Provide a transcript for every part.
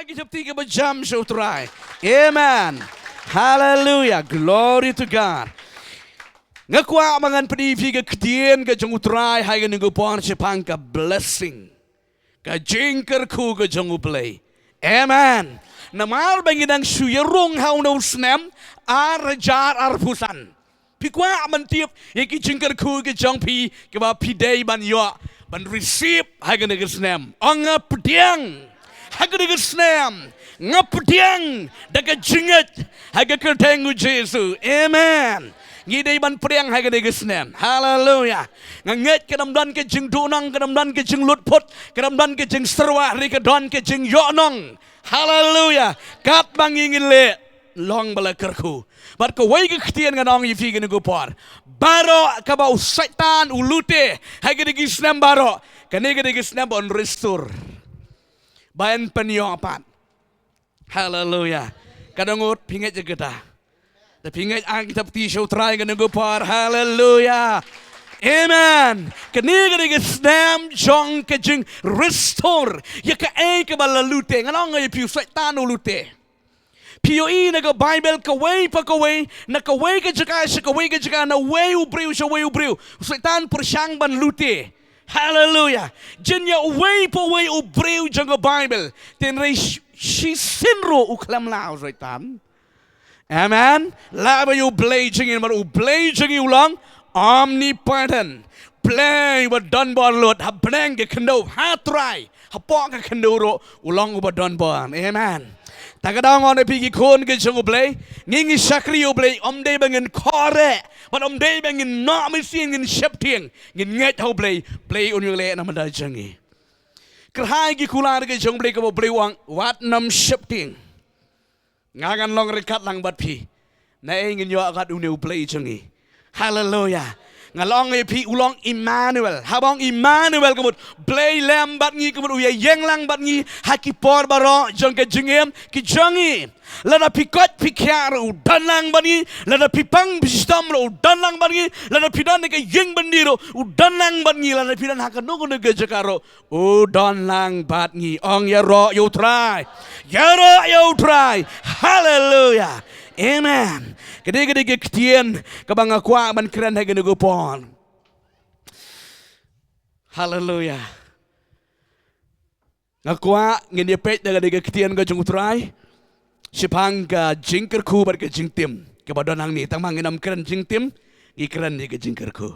kita tiga jam saudara. Amen. Hallelujah. Glory to God. Ngakwa mangan pedivi ke kedien ke jong utrai hai ke nunggu pon sepang ke blessing. Ke jingkyrkhu ke jong uplay. Amen. Namal bangidang suyerung hau no snem rajar arpusan. Pikwa amantiap yaki jingkyrkhu ke jong pi ke ba pidei ban yo ban receive hai ke nunggu snem. Anga pediang. Hagga snem ngapdiang daga jinget hagga kertengu Jesu. Amen. Ngidai ban priang hagga snem. Hallelujah. Nganget kedamdan ke jing dunang, kedamdan ke jing lutput, kedamdan ke jing serwa ri kedon ke jing yonong. Hallelujah. Kat bangingin le long bala kerku. Bat ko wai ke ketian nganong yifi ke nugupor. Baro kabau setan ulute hagga snem baro. Kanega snem on restore. Bayan penyopat. Hallelujah. Kadangut pingat je kita. Da pingat ang kita peti show try kan ngupar. Hallelujah. Amen. Kaniga diga snem jong ke jing restore. Ya ka ai ka balalute nganong ay piu setan ulute. POE na ka Bible ka way pa ka way na ka way ka jaka sa ka way ka jaka na way ubriu sa way ubriu. Setan persyang ban lute. Hallelujah. Jenya way po way ubriu jang Bible. Tenrei si sinro uklam lao setan. Amen. Laba you blazing in but blazing you long omnipotent. Play what done by Lord. Ha blang ke kendo ha try. Ha pok ke kendo ro ulang uba done by. Amen. Tagadang on pigi kon ke jong play. Ngingi sakri u play day bangin kore. But day bangin not missing in shepting. Ngin nget how play on your lay na manda jangi. Kerhai ki kular ke jong play ko play wang wat nam shepting. Ngagan long rekat lang bat pi. Na ngin yo akat unu play jangi. Hallelujah. Ngalong pi ulong Emmanuel. Habang Emmanuel kemud play lam bat ngi kemud uya yeng lang bat ngi haki por baro jong ke jengem ki jongi. Lada pikot pikyar udan lang bat ngi. Lada pipang bistam ro udan lang bat ngi. Lada pidan ke yeng bandiro udan lang bat ngi. Lada pidan hakan nugo nege jakaro udan lang bat ngi. Ong ya ro you try. Ya ro you try. Hallelujah. Amen. Gede ketien kabang akwa man keren ha ginugupon. Hallelujah. Ngakwa ngin yepet daga ketien ga jungutray. Sipang ka jingkyrkhu bar ka jingtim. Kabadonang ni tang manginam keren jingtim gi keren ni ka jingkyrkhu.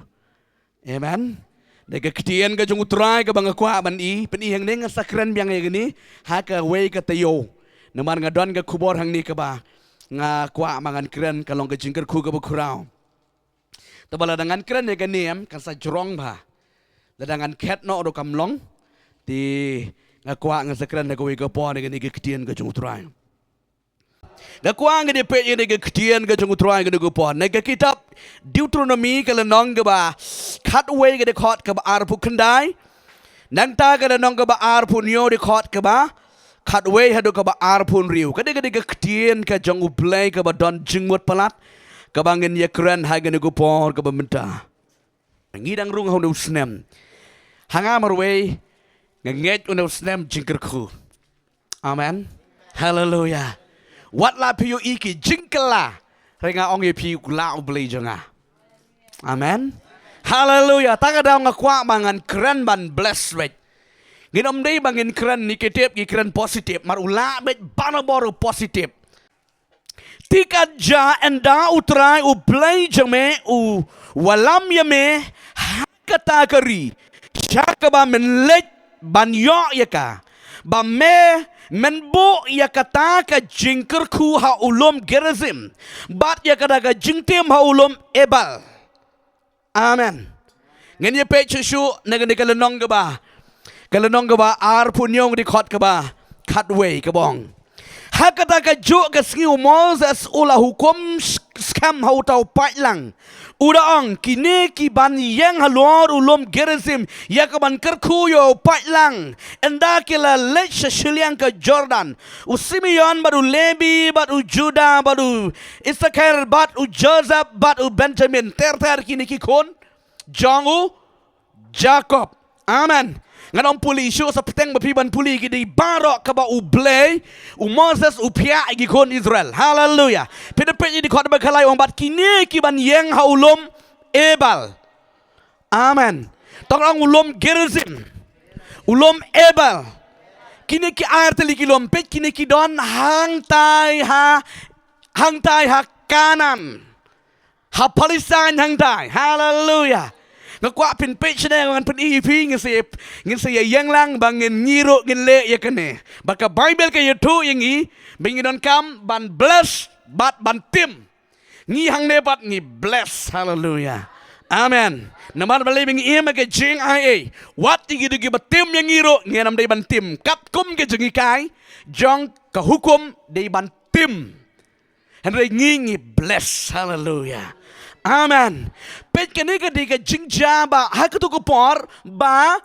Amen. Daga ketien ga jungutray kabang akwa man i penihang ning sa keren biang gini ha ka way ka tayo. Naman nga don ga kubor hang ni ka ba. Nga kwa mangan keren kalong ke jingkyrkhu ke bukurau. Tabala dengan keren ya ganiem kan sa jrong ba. Ladangan ket no do kamlong di nga kwa nga sa keren na gawi ke po ni ke ketien ke jungutray. Nga kwa nga di pe ni ke ketien ke jungutray ke po. Na ke kitab Deuteronomy ke lenong ke ba kat way ke de khot ke ba arpu kendai. Nang ta ke lenong ke ba arpu nyo de khot ke ba kat way hadu ka ba arpun riu kade ketien ka jong uplay ka ba don jingmut palat ka bangin ya keren ha gane por ka ba mynta ngidang rung ho no snem hanga marway nget no snem jingkyrkhu. Amen. Hallelujah. Wat la piyo iki jingkala renga ong ye pi kula ublay jonga. Amen. Hallelujah. Tagadang ngakwa mangan keren ban bless rate. Ginom day bangin keren negatif gi keren positif marula bet banaboru positif. Tika ja enda utrai u play jame u walam yame hakata kari. Shaka ba menlet banyo yaka. Ba me menbo yakata ka jingkyrkhu ha ulum gerazim. Bat yakata ka jingtim ha ulum ebal. Amen. Ngen ye pe chusu nagan kalenong ka ba. Kalau nong keba ar punyong di khot keba cutway kebong. Hakata ka juk ka skiu Moses ula hukum skam hau tau patlang. Udaong kini ki ban yang halor ulum gerizim ya ka ban kerku yo patlang. Enda kila lech shiliang ka Jordan. U Simeon badu Levi badu Judah badu Issachar badu Joseph badu Benjamin ter kini ki kon Jongu Jacob. Amen. ngan puli show sa peteng bapiban puli gidi barok ka ba ublay Moses upia gi kon Israel. Hallelujah. Pinapet di khot ba khalai ong bat kini ki ban yeng ha ulum ebal. Amen. Tong ulum Gerizim. Ulum ebal. Kini ki arteli ki lompet kini ki don hang tai ha kanan. Ha Palestine hang tai. Hallelujah. Ngakwa pin page na ngan pin iaphi ngin se yang lang bangin ngiro ngin le ya kane. Baka Bible ka yutu yang i bingin don kam ban bless bat ban tim. Ngi hang ne bat ngi bless. Hallelujah. Amen. Naman balibing iya ka jing ai. Wat igi digi batim yang ngiro ngenam day ban tim. Kat kum ke jengi kai jong ka hukum day ban tim. Henry ngi bless. Hallelujah. Amen. Pet kene ka di ka jingja ba hakatu ko por ba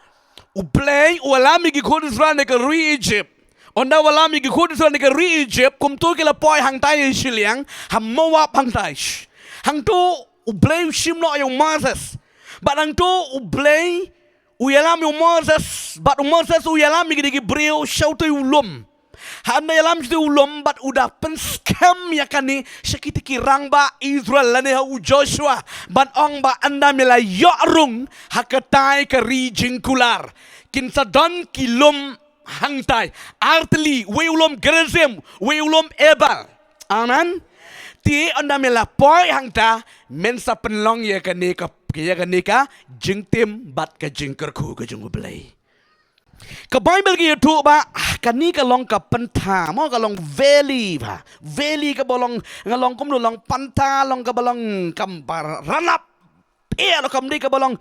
uplay walami gi kon Israel ne ka Egypt. Onda walami gi kon Israel ne ka Egypt kum tu ke la poi hang tai shiliang ham Moab hang tai. Hang tu uplay shimno yung Moses. But hang tu uplay uyalam yung Moses, but Moses uyalam gi Breu show tu ulum. Handa yalam tu ulum bat udah penskam ya kani sakiti kirang ba Israel lani ha Joshua ban ong ba anda mila yorung hakatai ka jingkyrkhu kinsa don kilum hangtai artli we ulum Gerizim we ulum ebal. Amen. Ti anda mila poi hangta mensa penlong ya kani ka jingtim bat ka jingkyrkhu ka jungublay. Ka Bible ki tu ba kani ka long ka panta mo ka long valley ba valley ka bolong ngalong kum long panta long ka bolong kam ranap lo kam ni ka bolong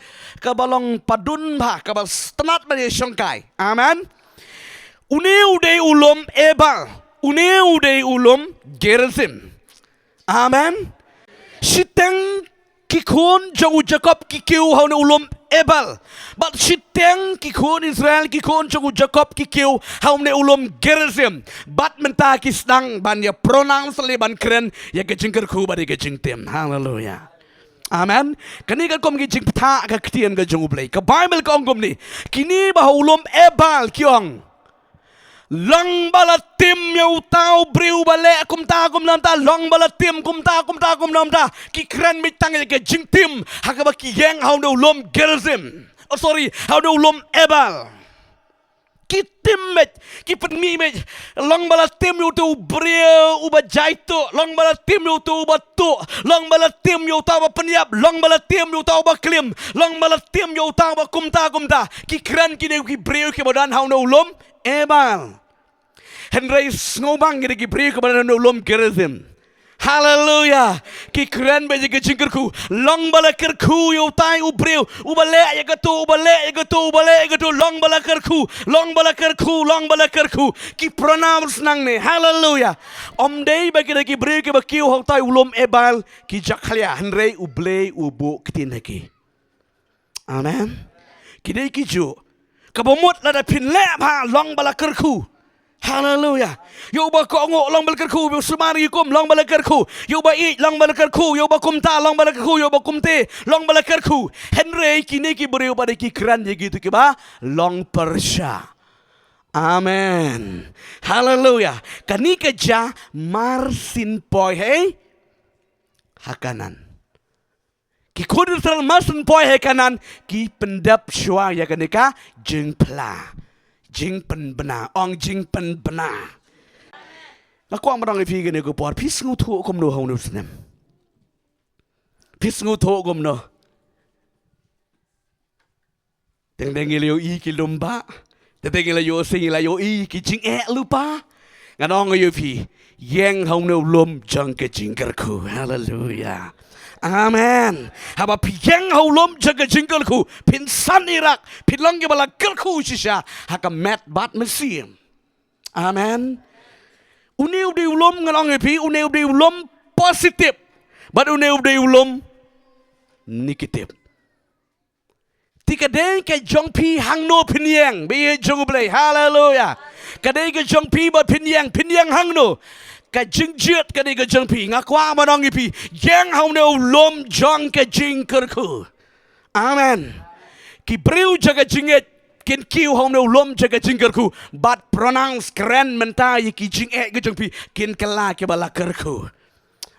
padun ba ka bal stanat ba ni songkai. Amen. Uneu de ulum ebal uneu de ulum Gerizim. Amen. Siteng kikun jauh Jacob kikiu hau ne ulum ebal. But siteng kikun Israel kikun jauh Jacob kikiu hau ne ulum Gerizim. But menta kisnang ban ya pronounce leban keren ya ke jingkyrkhu ba de ke jingtim. Hallelujah. Amen. Kani ka kom ki jingta ka ktian ka jungublay. Ka Bible ka ongkom ni. Kini ba ulum ebal kiong. Long balatim yaw tao briu bale kumta kumlamta long balatim kumta kumlamta ki kran mitang ke jingtim hakaba ki yang how no lom Gerizim. Oh sorry, how no lom ebal. Ki timmet ki penmi met long balatim yaw tu briu uba jaito long balatim yaw tu uba tu long balatim yaw tao ba penyap long balatim yaw tao ba klim long balatim yaw tao ba kumta ki kran ki ne ki briu ki bodan how no lom ebal. Henry ngobang gidi gibri kepada ulum Gerizim. Hallelujah. Ki keren beje ke jingkyrkhu. Long bala kyrkhu yo tai ubreu. Ubale ya gatu long bala kyrkhu. Ki pronounce nang ne. Hallelujah. Om day bagi gibri ke bakiu hau tai ulum ebal ki jakhalia Henry uble ubu kitin haki. Amen. Kidai ki ju. Kabomut la da pin le ha long bala kyrkhu. Hallelujah. Yo ba ko ngo long bal kyrkhu yo sumari kum long bal kyrkhu yo ba I long bal kyrkhu yo ba kumta long bal kyrkhu yo ba kumte long bal kyrkhu Henry kini ki beriu pada ki kran je gitu ki ba long Persia. Amen. Hallelujah. Kani ka ja marsin poi hey hakanan. Ki kudu sel marsin poi hey kanan ki pendap shwa ya kanika jingpla. Jing pen bena, ong jing pen bena. Aku amrang ipi gini ko por, pis ngutu kom no hau no snem. Pis ngutu kom no. Teng yo I ki lumba, teng yo sing yo I ki jing lupa. Nganong yo pi, yang hau no lum jang ke jingkyrkhu. Hallelujah. Amen. Haba piyeng haulom jaga jingkyrkhu pinsan Irak pilong ke bala kyrkhu shisha haka met bat mesim. Amen. Uneu de ulom ngalong epi uneu de ulom positif, but uneu de ulom negatif. Tika den ke jong pi hang no pinyang be jong blay. Hallelujah. Kadai ke jong pi but pinyang hang no. Ka jingjiat ka di ka jingpi ngakwa manong ipi yang hau ne ulom jong ka jingkyrkhu. Amen. Ki breu jaga jinget Kin kiu hong no lom jaga jingkyrkhu. But pronounce grand mynta ki jing ke jong pi. Kin kala ke bala kyrkhu.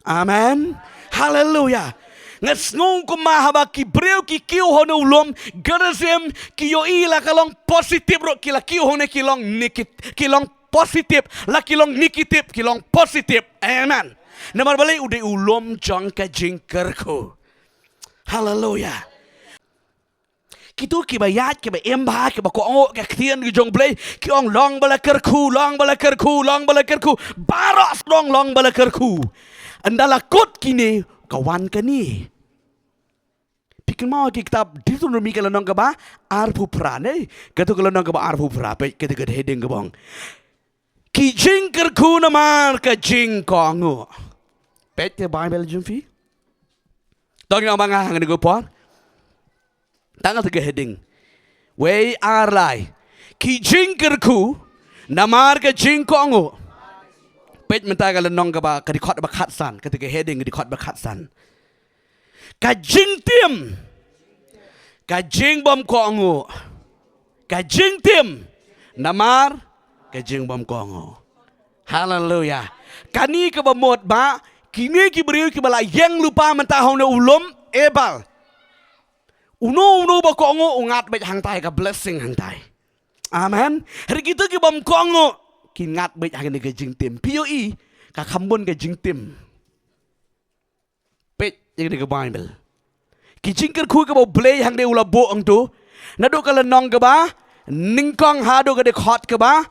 Amen. Hallelujah. Ngas ngong kumahaba ki breu ki kiu hono lom gerazem ki yo ila kalong positif ro kila kiu hone kilong nikit kilong positif la kilong nikitip kilong positif. Amen. Namar balai udah ulom jong ka jingkyrkhu. Hallelujah. Kitu ki bayat ki ba emba ki ba ko ngo ka khien ki jong blai ki ong long bala kyrkhu baros long bala kyrkhu. Andala kot kini kawan kani. Pikir mau kitab Deuteronomy kalau nong kaba arpu prane, kata kalau nong kaba arpu prape, kata kata heading kabong. Ki jingkyrkhu namar ka jingkongu. Pete Bible jumpi. Tong yang bangah ngene go por. Tanggal tiga heading. We are lai. Ki jingkyrkhu namar ka jingkongu. Pet minta kalau nong kaba kadikot bakat san, ketika heading kadikot bakat san. Kajing tim, kajing bom kongo, kajing tim, namar kajing bom kongo. Hallelujah. Kani ke bamot ba, kini ki beriu ki bala yang lupa mentahong na ulom ebal. Uno ba kongo ungat bet hangtai ka blessing hangtai. Amen. Hari kita ki bom kongo, kingat bet hang ni kajing tim. POE ka kambon kajing tim. Yang di Bible. Ki jingkyrkhu ke bau blay hang de ula bo ang tu. Nado kala nong ke ba? Ningkong hado ke de khot ke ba?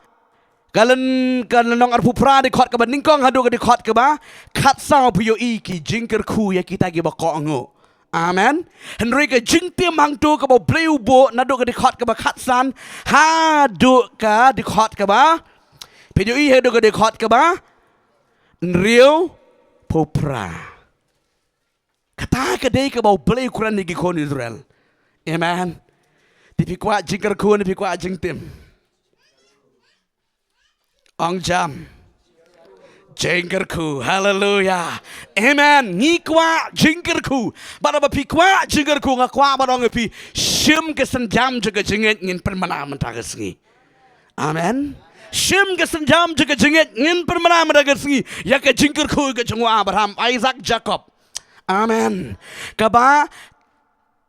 Kala nong arpu pra de khot ke ba? Ningkong hado ke de khot ke ba? Khat sao piyo i ki jingkyrkhu ya kita ki ba ko ango. Amen. Henry ke jing tim hang tu ke bau blay bo nado ke de khot ke ba khat san hado ke de khot ke ba? Piyo i hado ke de khot ke ba? Nriu popra. Kata kedai ke bau beli ukuran ni gikon Israel. Amen. Dipikwa jingkyrkhu ni pikwa jingtim. Ong jam. Jingkyrkhu. Hallelujah. Amen. Ngikwa jingkyrkhu. Bara ba pikwa jingkyrkhu ngakwa barong pi shim ke senjam juga jingit ngin permana mentagasngi. Amen. Shim ke senjam juga jingit ngin permana mentagasngi. Ya ke jingkyrkhu ke jengwa Abraham, Isaac, Jacob. Amen. Kaba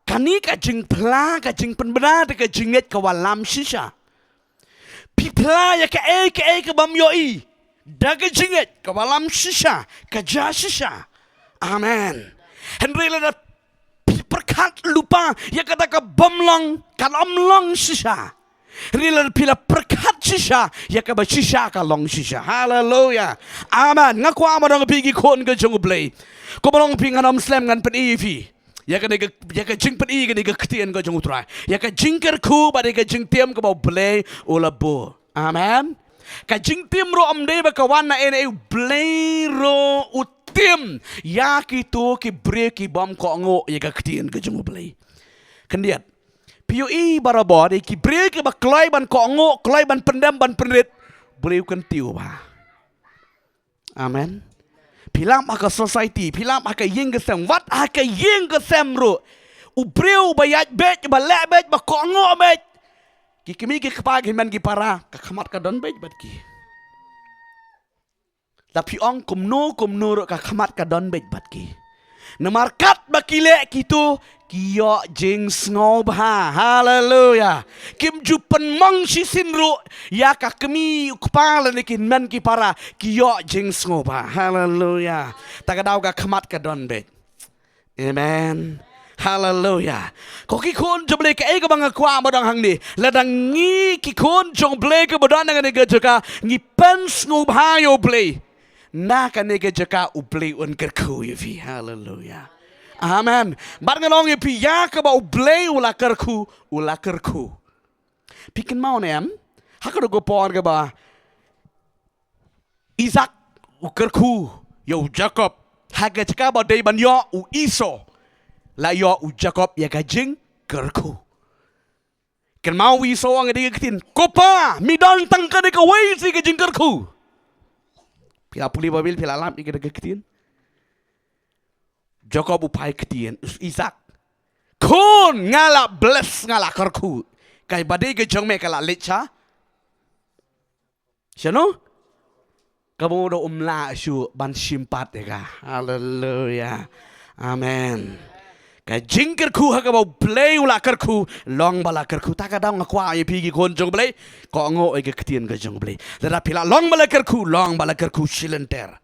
kani ka jing pla ka jing penbena ka jinget ka walam shisha. Pipla ya ka ka bam yoi. Da ka jinget ka walam shisha ka ja shisha. Amen. Henry la perkat lupa ya kata ka bomlong kan omlong shisha. Rila pila perkat shisha ya ka ba shisha ka long shisha. Hallelujah. Amen. Ngaku amadong pigi kon ka jong blay. Kau belum pingan om snem ngan pen iaphi. Ya kan jing pen i kan ketian kau jeng utrai. Ya kan jingkyrkhu pada jing tiam kau bau blay olabo. Amen. Ka jing tiam ro om dei bakawan na ene blay ro utim. Ya kitu ki break ki bom ko ngo ya ka ketian kau jeng blay. Kendiat. POE barabod ki break ki baklai ban ko ngo, klai ban pendam ban penrit. Boleh kan tiu ba. Amen. Pilam aka society, pilam aka yeng kesem, wat aka yeng kesem ro. Ubreu bayat bet, balak bet, bakongo bet. Ki kami ki kepagi man ki para, kakamat ka don bet bat ki. Tapi ong kumno ro kakamat ka don bet bat ki. Namarkat bakile kitu kiyo jing snob ha. Hallelujah. Kim jupan mong sisin ro ya ka kami kepala ni kin man ki para kiyo jing snob ha. Hallelujah. Tagadaw ka kamat ka don bet. Amen. Hallelujah. Ko ki kon jomble ka e ka bang kwa modang hang ni. Ladang ngi ki kon jomble ka bodang ngan ga joka ngi pen snob ha yo play. Na ka nega jaka ublay un kyrkhu iaphi. Hallelujah. Amen. Bar ngalong iaphi ya ka ba ublay ula kyrkhu. Pikin mau nem. Hakado go por ka ba. Isaac u kyrkhu yo Jacob. Haga jaka ba day ban yo u Esau. La yo u Jacob ya ka jing kyrkhu. Ken mau Esau ang diga kitin. Kopa mi don tang ka de ka wei si ka jing kyrkhu. Pila puli babil pila lam ikut ketian. Jacob upai ketian Isaac. Kon ngala bless ngala kyrkhu. Kay badai ke jong me kala lecha. Siano? Kamu do umla syu ban simpat ya. Haleluya. Amen. Kay jingkyrkhu ha ka bau play ula kyrkhu long bala kyrkhu ta ka dang kwa ye pi ki kon jong play ko ngo e ke ktien ke jong play. Lada pila long bala kyrkhu silenter.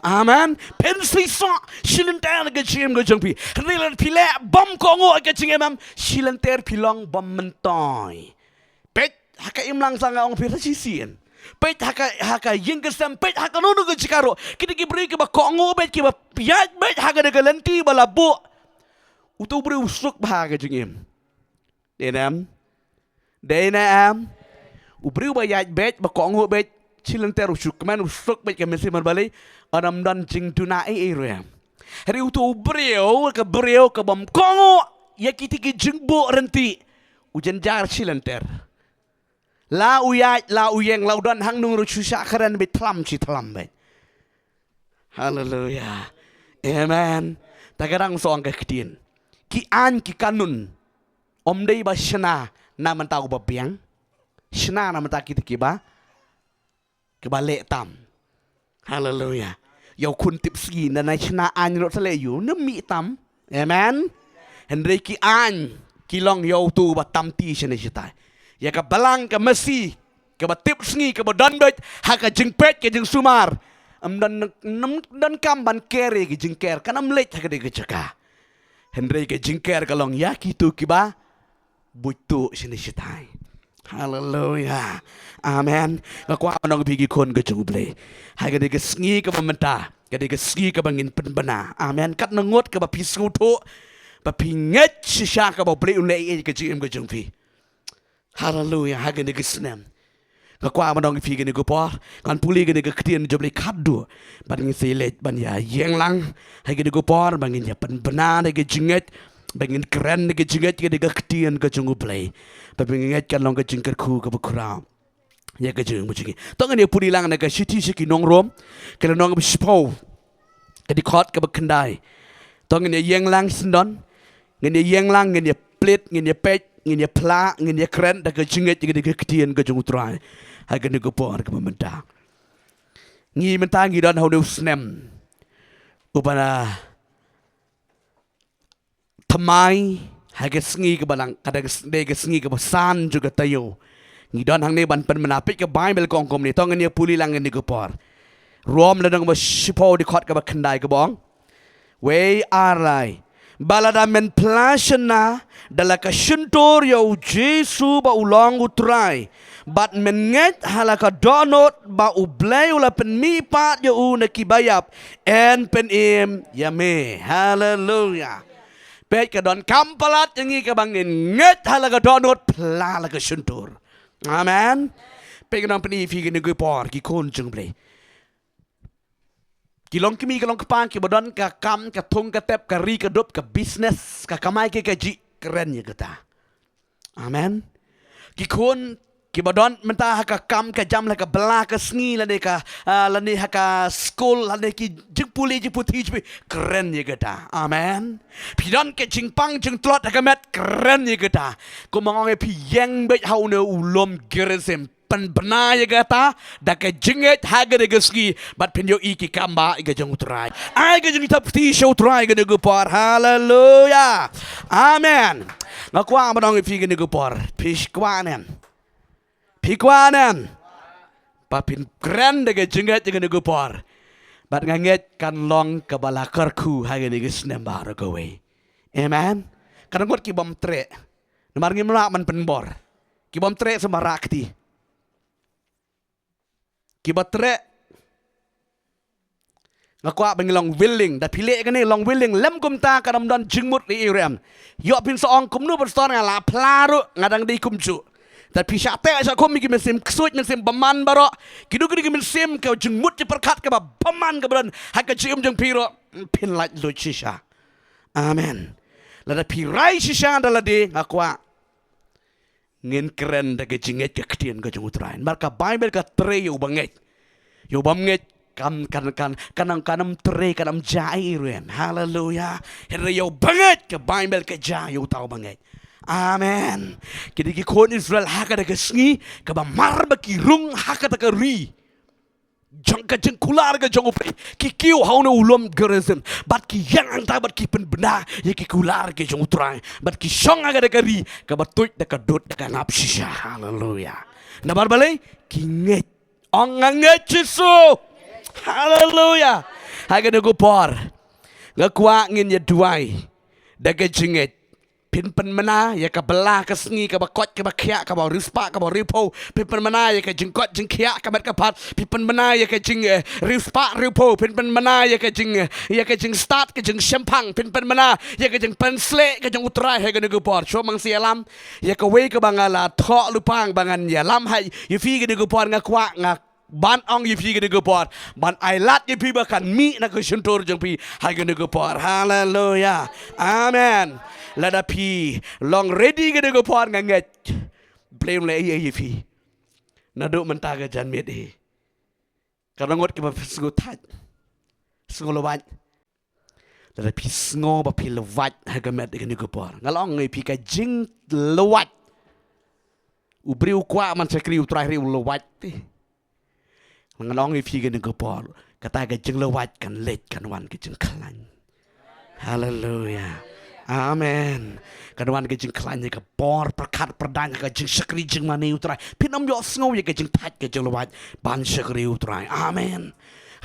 Amen. Pensli so silenter ke jim ke jong pi. Rilan pila bom ko ngo ke jingem silenter pilong bom mentoy. Pet ha ka imlang sanga ong pi sisien. Pet haka yingkesam pet haka nono ke cikaro kita ki beri ke ba kongo bet ki ba piat bet haka de Lynti bala bu utu beri usuk ba ke jingim denam ubri ba yat bet ba kongo bet silenter usuk man usuk bet ke mesi man bali anam dan jing tunai area hari utu beriu ke bom kongo ya kita ki jingbo renti ujan jar silenter la uyat la uyeng la udan hang nung ruchusa karen bet tlam chi tlam bet. Hallelujah. Amen. Tagarang soang ke kedien. Ki an ki kanun. Om dei ba shna na man tau ba piang. Shna na man ta kita ki ba. Ke ba le tam. Hallelujah. Yo kun tip ski na na shna an ro sale yu ne mi tam. Amen. Hendrei ki an ki long yo tu ba tam ti shne shitai. Ya ka balang ka mesi ka batip sngi ka badan bet ha ka jingpet ke jing sumar dan kam ban kere ke jingker kanam let ha ka de jaka Henry ke jingker ka long ya ki tu ki ba butu sini sitai. Hallelujah. Amen. Ka kwa nong bigi kon ka juble ha ka de ke sngi ka mamenta ka de ke sngi ka bangin penbana. Amen. Kat nangot ka ba pisu tu ba pinget sisha ka ba ble unle ke jim ka jungfi. Hallelujah. Hagen de snem. Kakwa manong fi gene go por. Kan puli gene ke ktien joble khadu. Ban ngi selet ban ya yeng lang. Hagen de go por bangin ya pen bana de jinget. Bangin keren de jinget ke de ktien ke jungu play. Ba bangin kan long ke jingkyrkhu ke bukra. Ya ke jung muji. Tong ne puli lang ne ke city siki nong rom. Ke nong be spo. Ke di khot ke bekendai. Tong ne yeng lang sindon. Ngene yeng lang ngene plate ngene pet ngin ya pla ngin ya keren da ke jinget ke de ktien ke jungu trai ha ke ne go por ke menta ngi menta ngi don how snem upana thamai ha ke sngi ke balang kada de ke sngi ke san juga tayo ngi don hang ne ban pen menapik ke bible kong kom ni tong ne puli lang ni go por rom la dang ba shipo di khot ke ba khandai ke bong we arai balada men plashna dalaka shuntor yo Jesu ba ulang utrai bat men nget halaka donot ba ublay ula pen mi pat yo una kibayap en pen im yame. Hallelujah. Pet ka don kampalat yangi ka bangin nget halaka donot plalaka shuntor. Amen. Pet ka don pen ifi ki por ki kon jung play. Kilong kimi kilong kepang ki badan ka kam ka tung ka tep ka ri ka dop ka business ka kamai ke ji keren ya kata. Amen. Ki kon ki badan menta ha ka kam ka jam la ka bela ka sngi la de ka la ni ha ka school la de ki jipuli jiputi keren ya kata. Amen. Pidan ke jingpang jing tlot ha ka met keren ya kata. Ko mangong e pi yang bet hau ne ulom geresem pen bena ya kata da ke jinget haga de geski bat penyo iki kamba iga jong utrai ai ga jong tap ti show try ga de par. Hallelujah. Amen. Ngakwa manong ifi ga de par pish kwanen papin keren de ke jinget ga de par bat nganget kan long ka bala kyrkhu haga de snem bar go we. Amen. Kan ngot ki bom tre namar ngi mla man penbor ki bom tre semarakti kibatre ngakwa bengilong willing da pile kani long willing lem kumta kadam don jingmut li irem yo pin soong kumnu berstor ngala plaru ngadang di kumcu da pisate sa kum mi mesim ksuit mesim baman baro kidu kidu mesim ke jingmut je perkat ke baman ke bran hak cium jeng piro pin lait lu shisha. Amen. Lada pirai shisha da lade ngakwa ngin keren da ke jinget ke ktien ke jungutrain marka bible ka tre yo banget kanang kanam tre kanam jai rem. Hallelujah. Here yo banget ke bible ke jai yo tau banget. Amen. Kini kon Israel hakada ke sngi ke ba mar ba ki rung hakada ke ri. Jong ka jeng kular ke jong upai. Ki kiu hau na ulom geresen. Bat ki yang anta bat ki pen bena ye ki kular ke jong utrai. Bat ki shong agada ke ri ke ba tuit de ka dot de ka ngap shisha. Hallelujah. Na bar balai ki nget. Ong nget Jesu. Hallelujah. Hagada go por. Ngakwa ngin ye duai. Da ke jinget. Pin pen mana ya ka belah ka sengi ka bakot ka bakhya ka ba rispa ka ba ripo pin pen mana ya ka jingkot jingkhya ka bat ka pat pin pen mana ya ka jing rispa ripo pin pen mana ya ka jing start ka jing sempang pin pen mana ya ka jing pen sle ka jing utrai he ka nugu por so mang sialam ya ka we ka bangala tho lupang bangan ya lam hai yu fi ka nugu por nga kwa nga ban ong ye pi gede gopor ban ai lat ye pi bakan mi na ko suntur jeng pi ha gede gopor haleluya amen lada pi long ready gede gopor nganget blame le ye pi na do menta ga jan met e karena ngot ke ba sngo tat sngo lowat lada pi sngo ba pi lowat ha ga met gede gopor ngalong ye pi ka jing lowat ubriu kwa man sekri utrai ri lowat ti Ngalong ifi ke nengko por kata ke jeng lewat kan let kan wan ke jeng klan. Haleluya. Amen. Kan wan ke jeng klan ke por perkat perdanya ke jeng sekri jeng mani utrai. Pinam yo sngow ye ke jeng tat ke jeng lewat ban sekri utrai. Amen.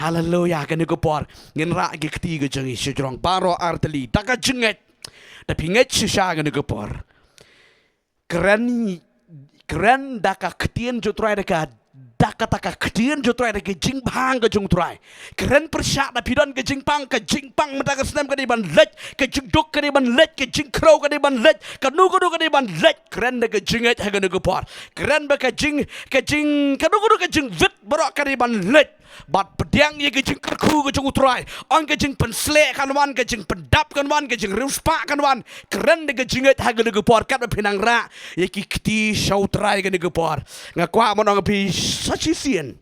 Haleluya ke nengko por ngin ra ke kti ke jeng sejrong baro arteli taka jenget. Tapi nget sisa ke nengko por. Keren daka ketien jutrai deka Daka kedien jutrai ke jing bang ke jung trai. Keren persyak da pidon ke jing pang mata ke snem ke di ban let ke jing duk ke di ban let ke jing crow ke di ban let ke nu ke di ban let keren da ke jinget ha ke nu ke por. Keren ba ke jing ke nu ke jing vit borok ke di ban let. Bat pedang ye ke jingkyrkhu ke jung utrai. On ke jing pensle kan wan ke jing pendap kan wan ke jing ruspa kan wan. Keren de ke jinget ha ke nu ke por kat pinang ra ye ki kti show trai ke nu ke por. Ngakwa monong pi sasisian.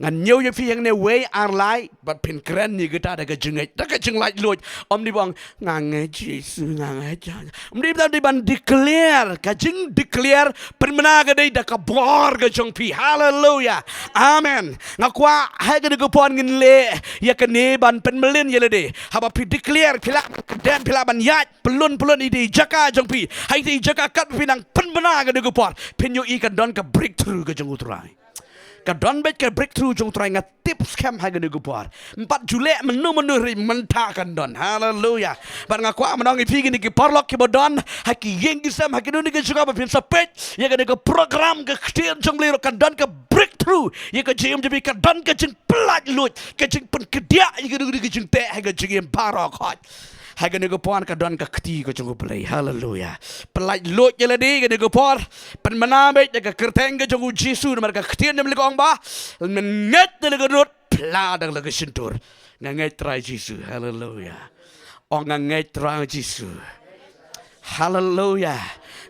Ngan nyau ye fi yang ne way ar lai bat pin keren ni ke ta de ke jinget. Da ke jing lai luj. Om di bang ngangai Jesu ngangai jan. Om di ban declare ke jing declare permena ke dei da ka bor ke jong pi. Hallelujah. Amen. Ngakwa ke de pon ngin le ya ke ne ban pen melin ye le de haba pi declare pila dan pila ban yat pelun ide jaka jong pi hai ti jaka kat pinang pen bena ke de pon pin yo i kan don ka breakthrough ke jong utrai ka don bet ka breakthrough jong utrai nga tips kam ha ke de pon 4 jule menu ri menta kan don haleluya ban nga kwa manong i pi ni ki porlok ki bodon ha ki yeng ki sam ha ki ni ke juga ba pin sapet ya ke de program ke khtien jong le kan don ka breakthrough ye ke jim je bi ka don ke jing pelat lut ke jing pen kedia ye ke jing te ha ke jing parok hot ha ke ne ko pon ka don ka khti ko jong play haleluya pelat lut ye le di ke ne ko por pen manabe ke kerteng ke jong Jesu mar ka khtien nem le ko ba men net le ko rot pla dang le ke sintur ngangai trai Jesu haleluya ong ngangai trai Jesu haleluya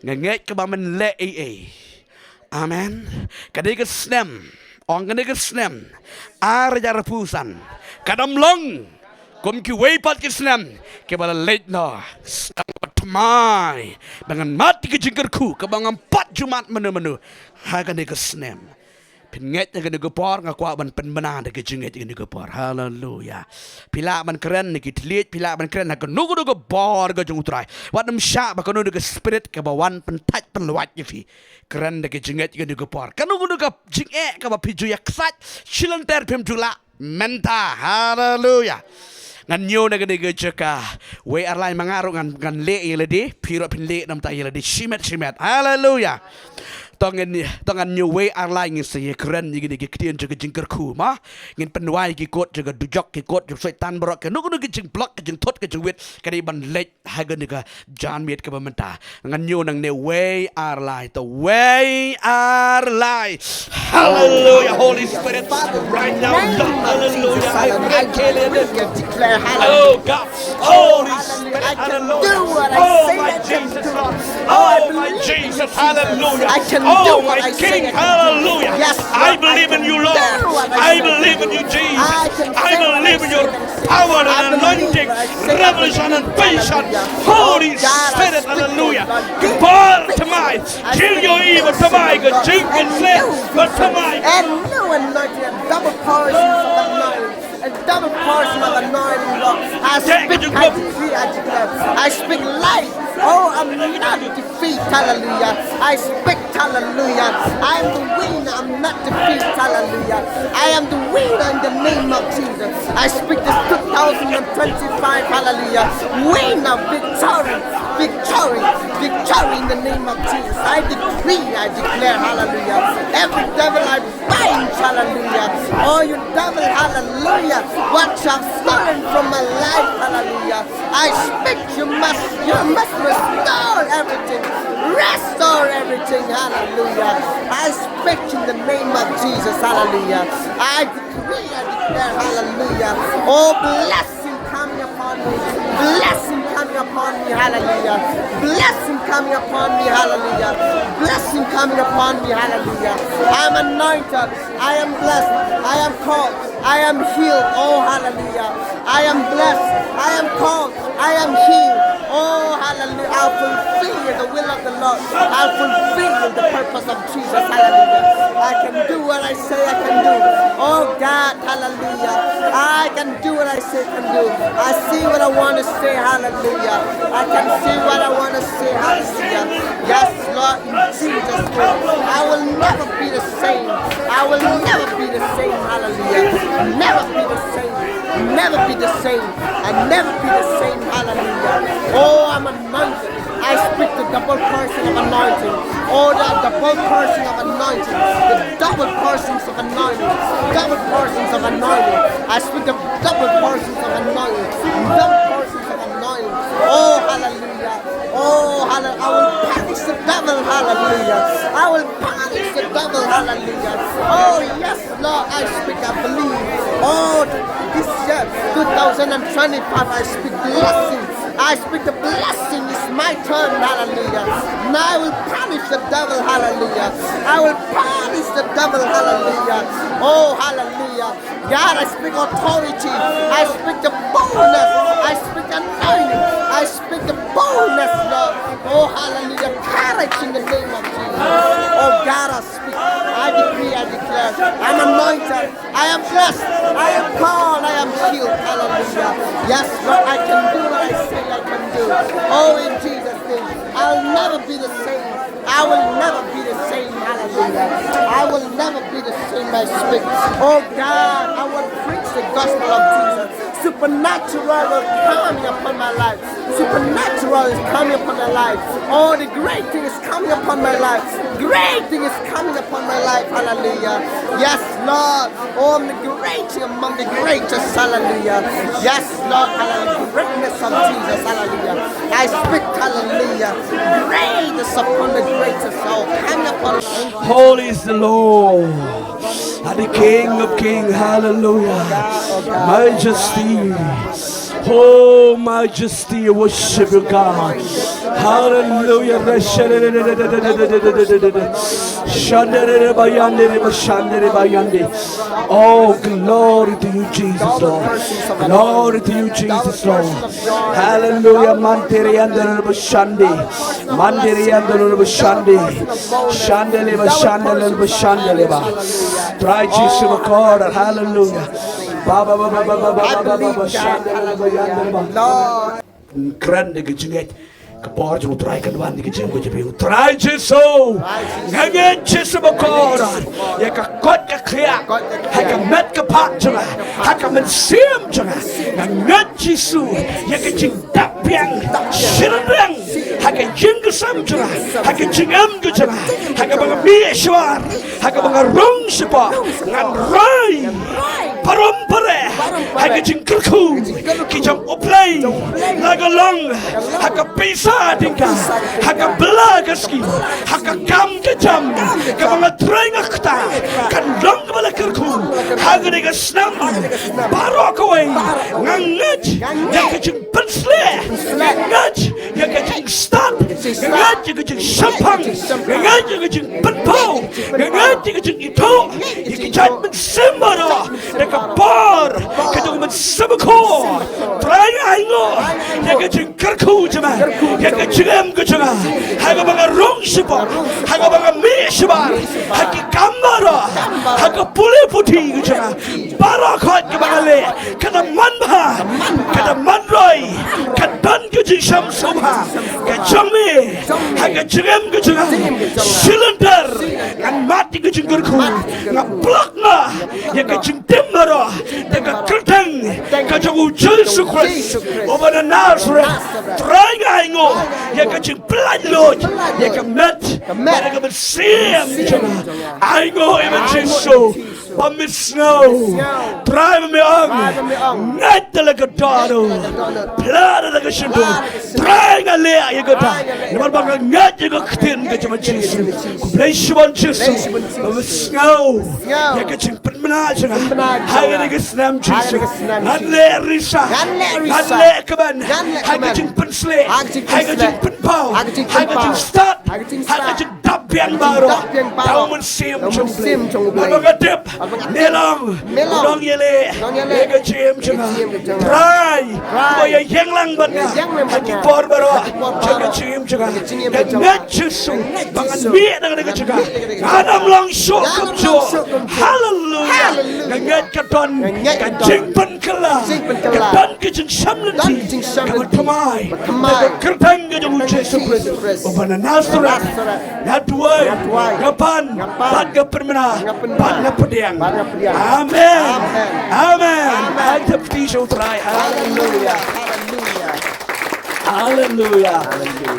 ngangai ke ba men le amen kadai ke snem ong kadai ke snem ar jar pusan kadam long kom ki wei pat ke snem ke bala late no mai dengan mati ke jingkyrkhu ke bang 4 Jumat menu ha kadai ke snem pinget ke ne por ngakwa ban pen bana de ke jinget ke ne por haleluya pila ban keren ni kitlit pila ban keren ke nugu bor ke jung utrai wadam sha ba kono de spirit ke bawan pen tat pen luat ye fi keren de ke jinget ke ne por kan nugu jing ke ba piju yak sat chilanter pem jula mynta haleluya ngan nyo na ke jeka we arlai mangaru ngan le ye le di piro pin le nam ta ye le di shimet haleluya tongan new way arlai ngin se keren ni gi kitien je jingkyrkhu ma ngin penwai gi kot je dujok gi kot je setan brok ke nugu jing blok ke jing tot ke jing wit ke di ban let ha ga ni ga jan miet ke bamenta ngan new nang ne way arlai to way arlai hallelujah holy spirit right now hallelujah I declare oh God holy spirit I can do what I say I can do oh my Jesus hallelujah I can oh my King, hallelujah. Yes, I believe in you, Lord. I believe in you, Jesus. I believe in your power and anointing. revelation and vision. Holy Spirit, hallelujah. Bar to my, kill your evil to my, good jinkin slip, but to my. And new anointing, a double portion of anointing. A double portion of anointing, Lord. I speak, I decree, I declare. I speak life. Oh, I'm not defeat, hallelujah. I speak, hallelujah. I am the winner, I'm not defeat, hallelujah. I am the winner in the name of Jesus. I speak this 2025, hallelujah. Winner, victory, victory, victory in the name of Jesus. I decree, I declare, hallelujah. Every devil I bind, hallelujah. Oh, you devil, hallelujah. What you have stolen from my life, hallelujah. I speak, you must restore everything. Restore everything, hallelujah. I speak in the name of Jesus, hallelujah. I decree, I declare, hallelujah. Oh, blessing coming upon me. Blessing coming upon me, hallelujah. Blessing coming upon me, hallelujah. Blessing coming upon me, hallelujah. I am anointed. I am blessed. I am called. I am healed. Oh, hallelujah. I am blessed. I am called. I am healed. Oh, hallelujah. I'll fulfill the will of the Lord. I'll fulfill the purpose of Jesus. Hallelujah. I can do what I say I can do. Oh, God. Hallelujah. I can do what I say I can do. I see what I want to say. Hallelujah. I can see what I want to say. Hallelujah. Yes, Lord, in Jesus' name. I will never be the same. I will never be the same. Hallelujah. Never be the same. Never be the same. And never be the same. Hallelujah. Oh, I'm anointed. I speak the double portion of anointing. Oh, the double portion of anointing. The double portions of anointing. Double portions of anointing. I speak the double portions of anointing. Double portions of anointing. Oh, hallelujah. Oh, hallelujah. I will punish the devil. Hallelujah. I will punish the devil. Hallelujah. Oh, yes, Lord. I speak, I believe. Oh, this year, 2025, I speak blessing. I speak the blessing is my turn, hallelujah. Now I will punish the devil, hallelujah. I will punish the devil, hallelujah. Oh, hallelujah. God, I speak authority. I speak the boldness. I speak anointing. I speak the boldness, Lord. Oh, hallelujah. Courage in the name of Jesus. Oh, God, I speak. I decree, I declare. I'm anointed. I am blessed. I am called. I am healed. Hallelujah. Yes, Lord, I can do what I say I can do. Oh, in Jesus' name. I'll never be the same. I will never be the same. Hallelujah. I will never be the same. I speak. Oh, God, I will preach the gospel of Jesus. Supernatural will come upon my life. Supernatural is coming upon my life. Oh, the great thing is coming upon my life. Great thing is coming upon my life. Hallelujah. Yes, Lord. Oh, I'm the greatest among the greatest. Hallelujah. Yes, Lord. Hallelujah. Greatness of Jesus. Hallelujah. I speak. Hallelujah. Greatness upon the greatest. Oh, coming upon us. Holy is the Lord, and the King of Kings. Hallelujah. Majesty. Oh, majesty, worship you, God. Hallelujah. Oh, glory to you, Jesus, Lord. Glory to you, Jesus, Lord. Hallelujah. Mantiri andal bashandi. Mandiri andal bashandi. Shandele bashandele bashandele ba. Try Jesus, God. Hallelujah. Baba baba baba baba baba shandele bayandele ba. Lord. Kran de gijinget. Kapor jo try kan wan de gijin ko jibi. Try Jesus. Ngagen Jesus bakor. Ya ka kot ka khia. Ha ka met ka pat jama. Ha ka men sim jama. Ngagen Jesus. Ya ka jing tap piang. Shirang. Ha ka jing sam jama. Ha ka jing am jama. Ha ka bang bieshwar. Ha ka bang rong sipa. Ngan rai. Parampare. Ha ka jingkyrkhu. Ki jam oplay. Nagalong. Ha ka pisa tingka. Ha ka blagaski. Ha ka kam ke jam. Ka mga trengakta. Kan long bala kyrkhu. Ha ka diga snem. Barok away. Ngangaj. Ya ka jing pensle. Ngangaj. Ya ka jing stop. Ngangaj ya ka jing shampang. Ngangaj ya ka jing penpau. Ngangaj ya ka jing ito. Ya ka jing simbara. Ya ka bar. Ka jing มันสมคตรายไอ้งอยังก็จึงกระคูใช่ไหมยังก็จึงเอ็มก็ใช่ไหมให้ก็บังรุ่งสิบให้ก็บังมีสิบให้ก็กำมาระให้ก็ปุริพุทธีก็ใช่ไหมบาราคอดก็บังเลยขัดมันบ้าขัดมันรอยขัดดันก็จึงช้ำสุภาขัดจงมีให้ก็จึงเอ็มก็ใช่ไหมซิลินเดอร์กันมัดก็จึงกระคูงับปลักมายังก็จึงเต็มมาระยังก็กระทังก็จะอุจจสุขริสโอเบนนาสระตรายไงงอยังก็จึงปลายโลดยังก็เม็ดยังก็เป็นเสียมใช่ไหมไอ้งอมันจึงสูพอมิสโนตรายมันไม่อ่างงัดแต่ละก็ดอดูพลาดแต่ละก็ชิมดูตรายกันเลยยังก็ได้แล้วมันบางก็งัดยังก็ขึ้นก็จะมันจึงสูคุณเพลย์ชวันจึงสูพอมิสโนยังก็จึงเป็นมันใช่ไหมให้ยังก็สแนมจึงสูงัดเลยริซ่างัดเลยกับมันให้ก็จึงเป็นสเลให้ก็จึงเป็นเผาให้ก็จึงสตาร์ทให้ก็จึงดับเบียงบาร์ดาวมันเสียมจงเปลี่ยนมันก็ดิบเนลองน้องเยเล่เอกเชียมจังไรก็ยังยังลังบันให้กิปอร์บาร์จังเชียมจังกันเงชสุบังอันเบียดังนั้นจังอาดัมลองโชกับโชฮาเลลูยากันเงชกันตอนกันจิงปันกลากันตอนกันจิงชัมลันทีกันทำไมกระทั่งกันจะมุเชสุคริสต์โอปนันนาสระนัดด้วยกับปันกับpermana banyak pedang amin amin kita petition try hallelujah hallelujah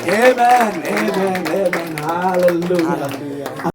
amen amen amen hallelujah